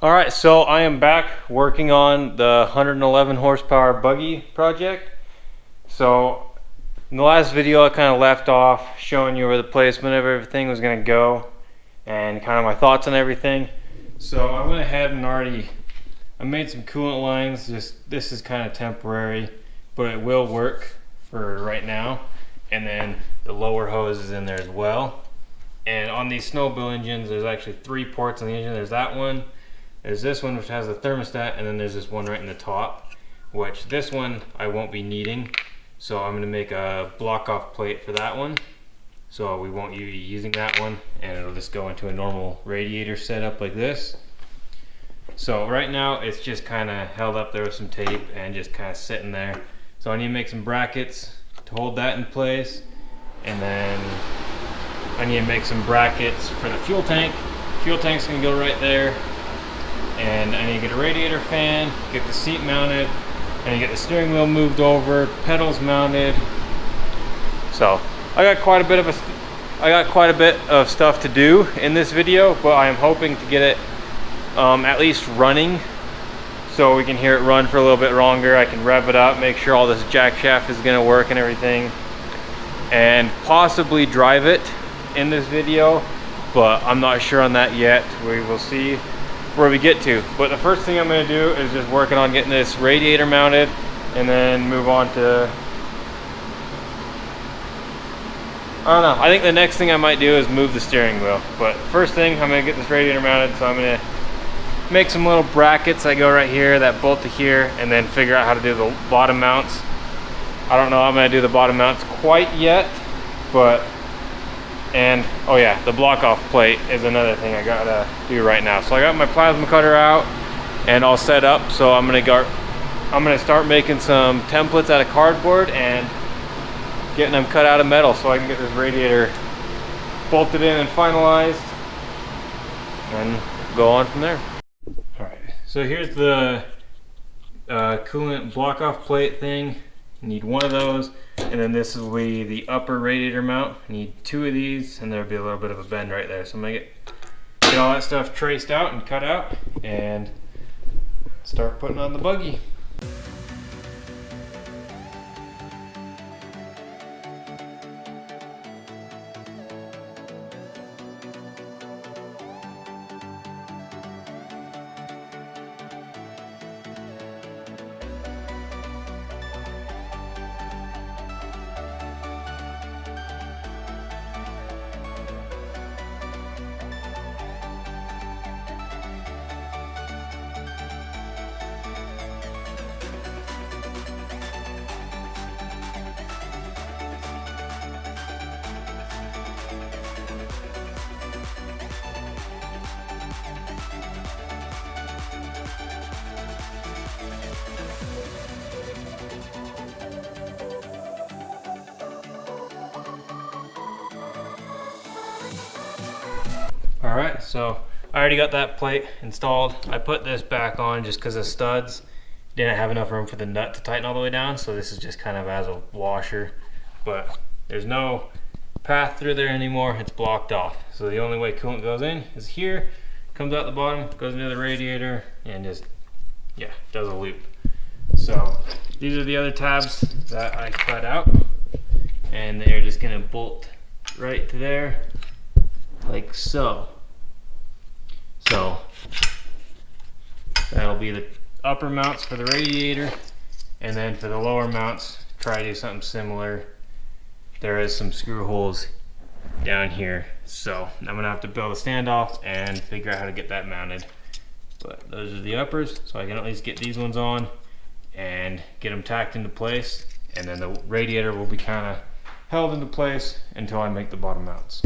All right, so I am back working on the 111 horsepower buggy project. So in the last video I kind of left off showing you where the placement of everything was going to go and kind of my thoughts on everything. So I went ahead and I made some coolant lines. This is kind of temporary, but it will work for right now. And then the lower hose is in there as well. And on these snowmobile engines, there's actually 3 ports on the engine. There's that one. There's this one which has a thermostat, and then there's this one right in the top, which this one I won't be needing. So I'm going to make a block off plate for that one. So we won't be using that one, and it'll just go into a normal radiator setup like this. So right now it's just kind of held up there with some tape and just kind of sitting there. So I need to make some brackets to hold that in place, and then I need to make some brackets for the fuel tank. Fuel tank's going to go right there. And I need to get a radiator fan, get the seat mounted, and get the steering wheel moved over, pedals mounted. So I got quite a bit of stuff to do in this video, but I am hoping to get it at least running, so we can hear it run for a little bit longer. I can rev it up, make sure all this jack shaft is going to work and everything, and possibly drive it in this video, but I'm not sure on that yet. We will see where we get to. But the first thing I'm going to do is just working on getting this radiator mounted, and then move on to, I don't know, I think the next thing I might do is move the steering wheel. But first thing, I'm going to get this radiator mounted, so I'm going to make some little brackets that go right here, that bolt to here, and then figure out how to do the bottom mounts. I don't know how I'm going to do the bottom mounts quite yet, but and oh yeah, the block off plate is another thing I gotta do right now. So I got my plasma cutter out and all set up, so I'm gonna start making some templates out of cardboard and getting them cut out of metal so I can get this radiator bolted in and finalized and go on from there. Alright, so here's the coolant block off plate thing. You need one of those, and then this will be the upper radiator mount. You need 2 of these, and there'll be a little bit of a bend right there. So I'm gonna get all that stuff traced out and cut out and start putting on the buggy. Alright, so I already got that plate installed. I put this back on just because the studs didn't have enough room for the nut to tighten all the way down, so this is just kind of as a washer. But there's no path through there anymore, it's blocked off. So the only way coolant goes in is here, comes out the bottom, goes into the radiator, and just, yeah, does a loop. So these are the other tabs that I cut out, and they're just gonna bolt right to there, like so. So that'll be the upper mounts for the radiator, and then for the lower mounts, try to do something similar. There is some screw holes down here, so I'm gonna have to build a standoff and figure out how to get that mounted. But those are the uppers, so I can at least get these ones on and get them tacked into place, and then the radiator will be kind of held into place until I make the bottom mounts.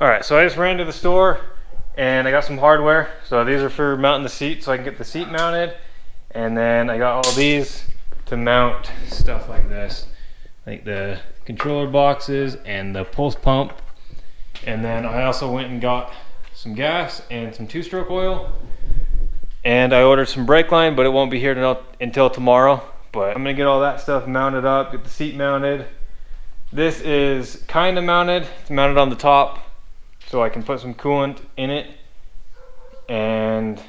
Alright, so I just ran to the store and I got some hardware. So these are for mounting the seat so I can get the seat mounted. And then I got all these to mount stuff like this, like the controller boxes and the pulse pump. And then I also went and got some gas and some two-stroke oil. And I ordered some brake line, but it won't be here until tomorrow. But I'm gonna get all that stuff mounted up, get the seat mounted. This is kind of mounted. It's mounted on the top, so I can put some coolant in it. And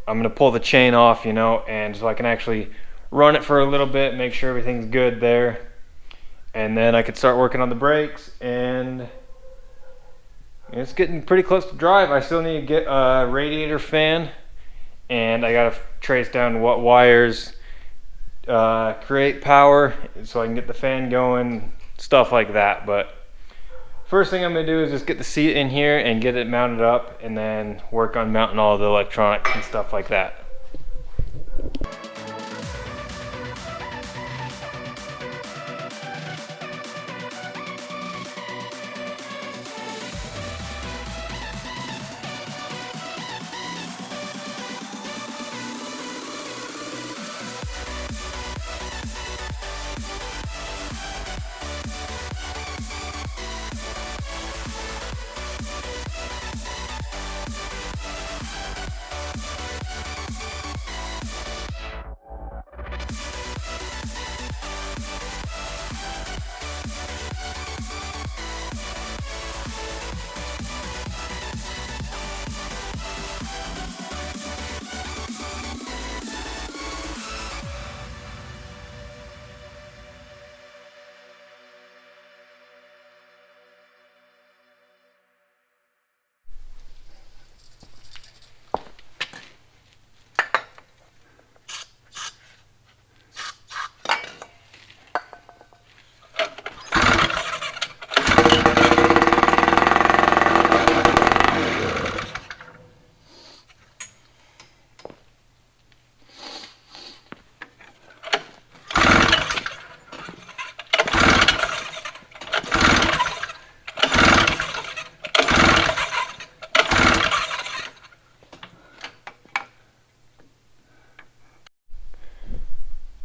I'm gonna pull the chain off, you know, and so I can actually run it for a little bit, make sure everything's good there. And then I could start working on the brakes, and it's getting pretty close to drive. I still need to get a radiator fan, and I gotta trace down what wires create power so I can get the fan going, stuff like that. But first thing I'm gonna do is just get the seat in here and get it mounted up, and then work on mounting all the electronics and stuff like that.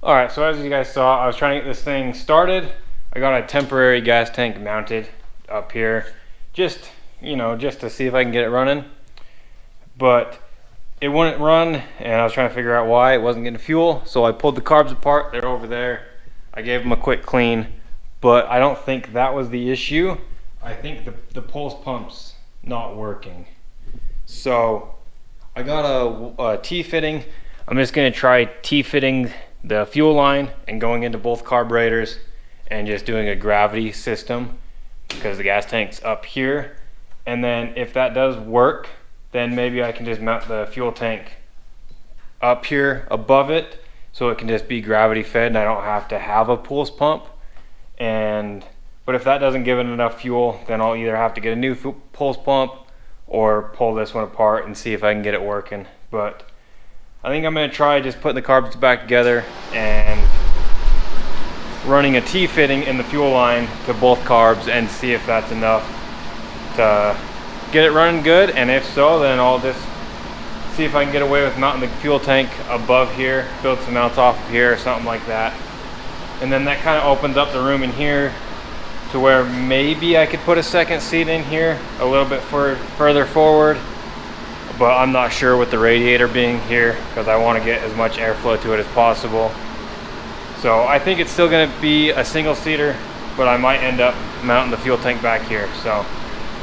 Alright, so as you guys saw, I was trying to get this thing started. I got a temporary gas tank mounted up here, just, you know, just to see if I can get it running. But it wouldn't run, and I was trying to figure out why it wasn't getting fuel. So I pulled the carbs apart, they're over there. I gave them a quick clean, but I don't think that was the issue. I think the pulse pump's not working. So I got a T-fitting. I'm just gonna try T-fitting the fuel line and going into both carburetors and just doing a gravity system because the gas tank's up here. And then if that does work, then maybe I can just mount the fuel tank up here above it so it can just be gravity fed and I don't have to have a pulse pump. But if that doesn't give it enough fuel, then I'll either have to get a new pulse pump or pull this one apart and see if I can get it working. But I think I'm going to try just putting the carbs back together and running a T-fitting in the fuel line to both carbs and see if that's enough to get it running good. And if so, then I'll just see if I can get away with mounting the fuel tank above here, build some mounts off of here or something like that. And then that kind of opens up the room in here to where maybe I could put a second seat in here a little bit further forward. But I'm not sure with the radiator being here because I want to get as much airflow to it as possible. So I think it's still going to be a single seater, but I might end up mounting the fuel tank back here. So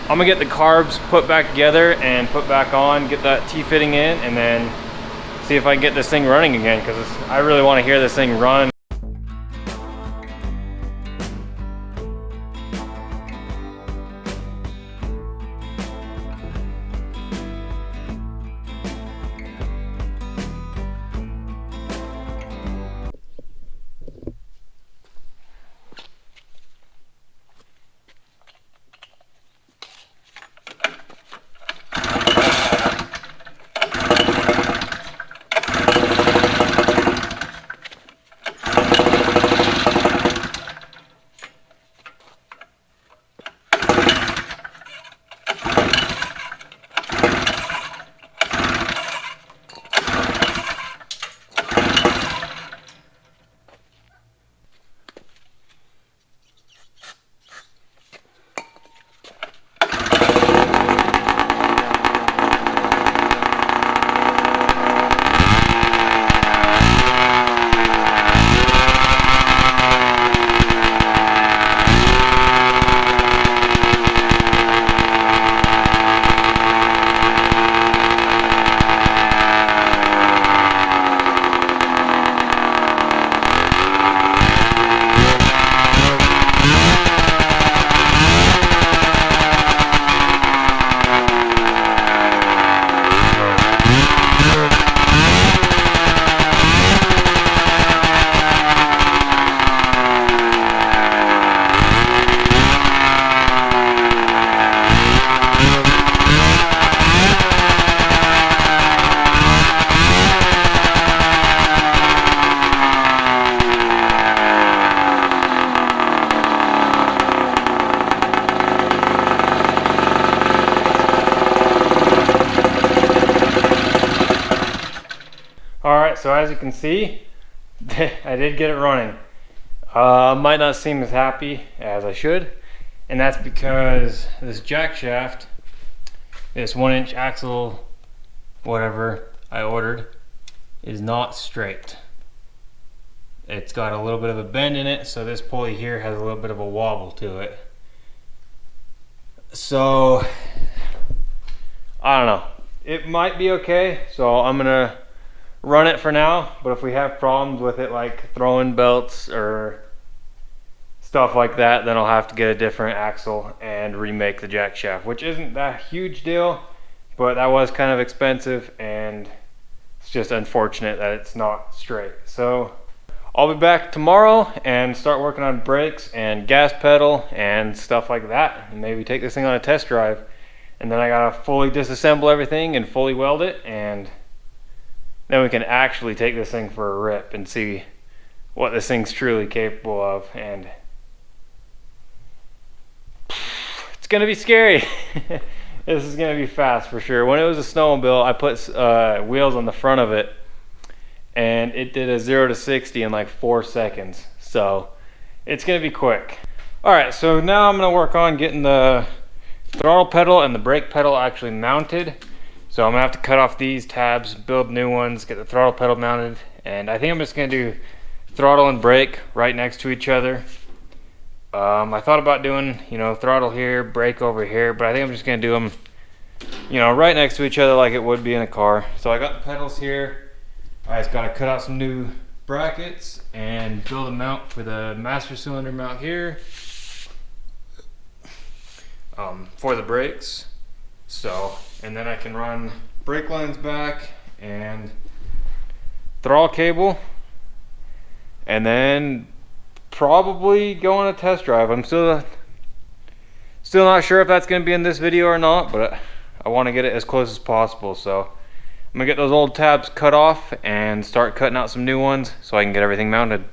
I'm gonna get the carbs put back together and put back on, get that T-fitting in, and then see if I can get this thing running again, because I really want to hear this thing run. Alright, so as you can see, I did get it running. Might not seem as happy as I should, and that's because this jack shaft, this 1-inch axle, whatever I ordered, is not straight. It's got a little bit of a bend in it, so this pulley here has a little bit of a wobble to it. So, I don't know. It might be okay, so I'm gonna run it for now, but if we have problems with it, like throwing belts or stuff like that, then I'll have to get a different axle and remake the jack shaft, which isn't that huge deal, but that was kind of expensive, and it's just unfortunate that it's not straight. So I'll be back tomorrow and start working on brakes and gas pedal and stuff like that, and maybe take this thing on a test drive. And then I gotta fully disassemble everything and fully weld it, and then we can actually take this thing for a rip and see what this thing's truly capable of. And it's gonna be scary. This is gonna be fast for sure. When it was a snowmobile, I put wheels on the front of it, and it did a 0 to 60 in like 4 seconds. So it's gonna be quick. All right, so now I'm gonna work on getting the throttle pedal and the brake pedal actually mounted. So I'm gonna have to cut off these tabs, build new ones, get the throttle pedal mounted, and I think I'm just gonna do throttle and brake right next to each other. I thought about doing, throttle here, brake over here, but I think I'm just gonna do them, right next to each other like it would be in a car. So I got the pedals here. I just gotta cut out some new brackets and build a mount for the master cylinder mount here. For the brakes. So, and then I can run brake lines back and throttle cable, and then probably go on a test drive. I'm still not sure if that's going to be in this video or not, but I want to get it as close as possible. So I'm gonna get those old tabs cut off and start cutting out some new ones so I can get everything mounted.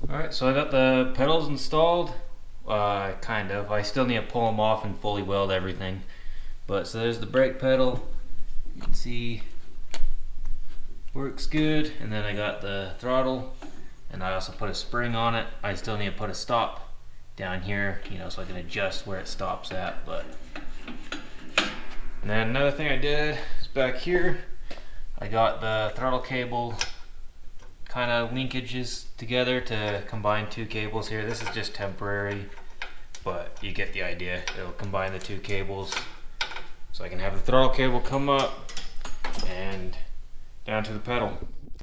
Alright, so I got the pedals installed, kind of. I still need to pull them off and fully weld everything. But so there's the brake pedal, you can see works good. And then I got the throttle, and I also put a spring on it. I still need to put a stop down here, so I can adjust where it stops at. And then another thing I did is back here, I got the throttle cable kind of linkages together to combine two cables here. This is just temporary, but you get the idea. It'll combine the two cables, so I can have the throttle cable come up and down to the pedal.